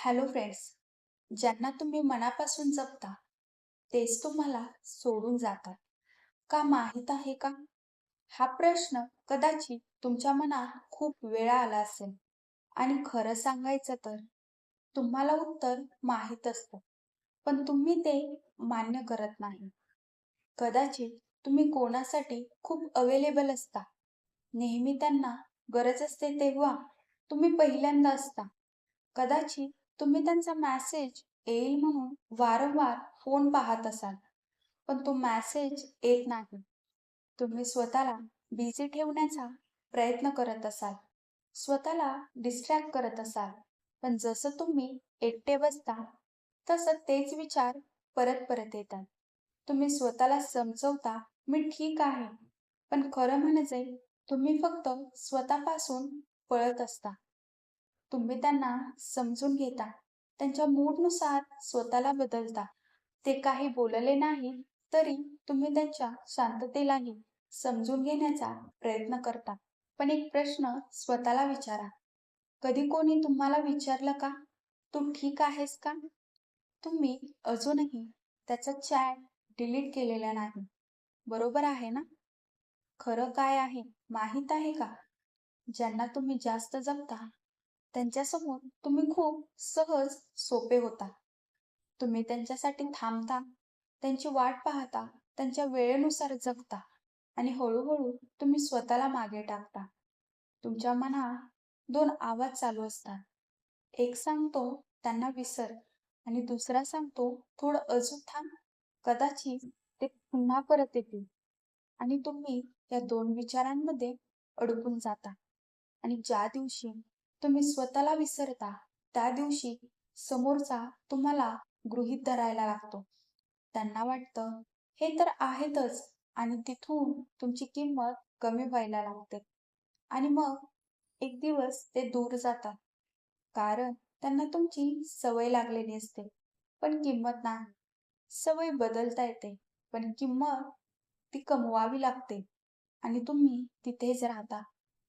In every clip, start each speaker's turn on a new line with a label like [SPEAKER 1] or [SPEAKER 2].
[SPEAKER 1] Hello friends, ज्यांना तुम्ही मनापासून जपता तेच तुम्हाला सोडून जातात. का माहीत आहे का? हा प्रश्न कदाचित तुमच्या मनात खूप वेळा आला असेल आणि खरं सांगायचं तर तुम्हाला उत्तर माहीत असतं, पण तुम्ही ते मान्य करत नाही. कदाचित तुम्ही कोणासाठी खूप अवेलेबल असता. नेहमी त्यांना गरज असते तेव्हा तुम्ही पहिल्यांदा असता. कदाचित तुम्ही त्यांचा मेसेज येईल म्हणून वारंवार फोन पाहत असाल, पण तो मेसेज येत नाही. तुम्ही स्वतःला बिझी ठेवण्याचा प्रयत्न करत असाल, स्वतःला डिस्ट्रॅक्ट करत असाल, पण जसं तुम्ही एकटे बसता, तसं तेच विचार परत परत येतात. तुम्ही स्वतःला समजवता, मी ठीक आहे, पण खरं म्हणजे तुम्ही फक्त स्वतःपासून पळत असता. तुम्ही त्यांना समजून घेता, त्यांच्या मूडनुसार स्वतःला बदलता. ते काही बोलले नाही तरी तुम्ही त्यांच्या शांततेलाही समजून घेण्याचा प्रयत्न करता. पण एक प्रश्न स्वतःला विचारा, कधी कोणी तुम्हाला विचारलं का, तू ठीक आहेस का? तुम्ही अजूनही त्याचा चॅट डिलीट केलेला नाही. बरोबर आहे ना? खरं काय आहे माहीत आहे का? ज्यांना तुम्ही जास्त जपता त्यांच्यासमोर तुम्ही खूप सहज सोपे होता. तुम्ही त्यांच्यासाठी थांबता, त्यांची वाट पाहता, त्यांच्या वेळेनुसार जगता आणि हळूहळू तुम्ही स्वतःला मागे टाकता. तुमच्या मनात दोन आवाज चालू असतात. एक सांगतो त्यांना विसर आणि दुसरा सांगतो थोडं अजून थांब, कदाचित ते पुन्हा परत येतील. आणि तुम्ही या दोन विचारांमध्ये अडकून जाता. आणि ज्या दिवशी तुम्ही स्वतःला विसरता, त्या दिवशी समोरचा तुम्हाला गृहीत धरायला लागतो. त्यांना वाटतं हे तर आहेतच आणि तिथून तुमची किंमत कमी व्हायला लागते. आणि मग एक दिवस ते दूर जातात. कारण त्यांना तुमची सवय लागलेली असते, पण किंमत नाही. सवय बदलता येते, पण किंमत ती कमवावी लागते आणि तुम्ही तिथेच राहता.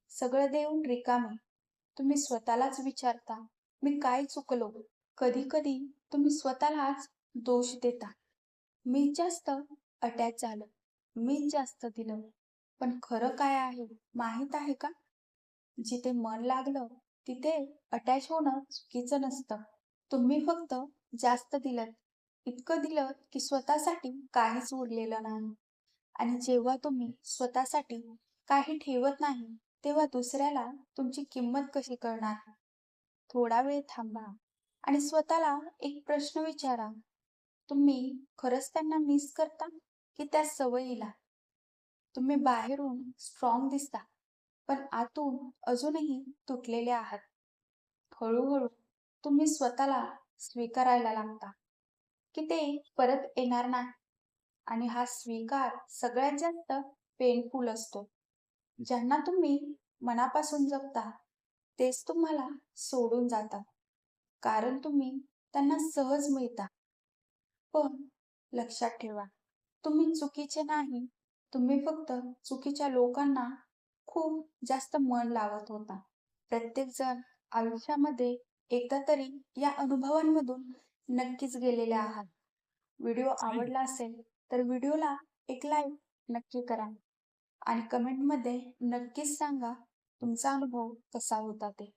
[SPEAKER 1] सगळं देऊन रिकामे. तुम्ही स्वतःलाच विचारता, मी काय चुकलो? कधी-कधी तुम्ही स्वतःलाच दोष देता. मीच जास्त अटॅच झालो. मीच जास्त दिलं. पण खरं काय आहे माहीत आहे का? जिथे मन लागलं तिथे अटॅच होणं चुकीचं नसतं. तुम्ही फक्त जास्त दिलत. इतकं दिलं की स्वतःसाठी काहीच उरलेलं नाही. आणि जेव्हा तुम्ही स्वतःसाठी काही ठेवत नाही, तेव्हा दुसऱ्याला तुमची किंमत कशी कळणार? थोडा वेळ थांबा आणि स्वतःला एक प्रश्न विचारा. तुम्ही खरंच त्यांना मिस करता की त्या सवयीला? तुम्ही बाहेरून स्ट्रॉंग दिसता, पण आतून अजूनही तुटलेले आहात. हळूहळू तुम्ही स्वतःला स्वीकारायला लागता की ते परत येणार नाही. आणि हा स्वीकार सगळ्यात जास्त पेनफुल असतो. ज्यांना तुम्ही मनापासून जपता तेच तुम्हाला सोडून जातात. कारण तुम्ही त्यांना सहज मिळता. पण लक्षात ठेवा, तुम्ही चुकीचे नाही. तुम्ही फक्त चुकीच्या लोकांना खूप जास्त मन लावत होता. प्रत्येकजण आयुष्यामध्ये एकदा तरी या अनुभवांमधून नक्कीच गेलेले आहात. व्हिडिओ आवडला असेल तर व्हिडिओला एक लाईक नक्की करा आणि कमेंटमध्ये नक्कीच सांगा तुमचा अनुभव कसा होता ते.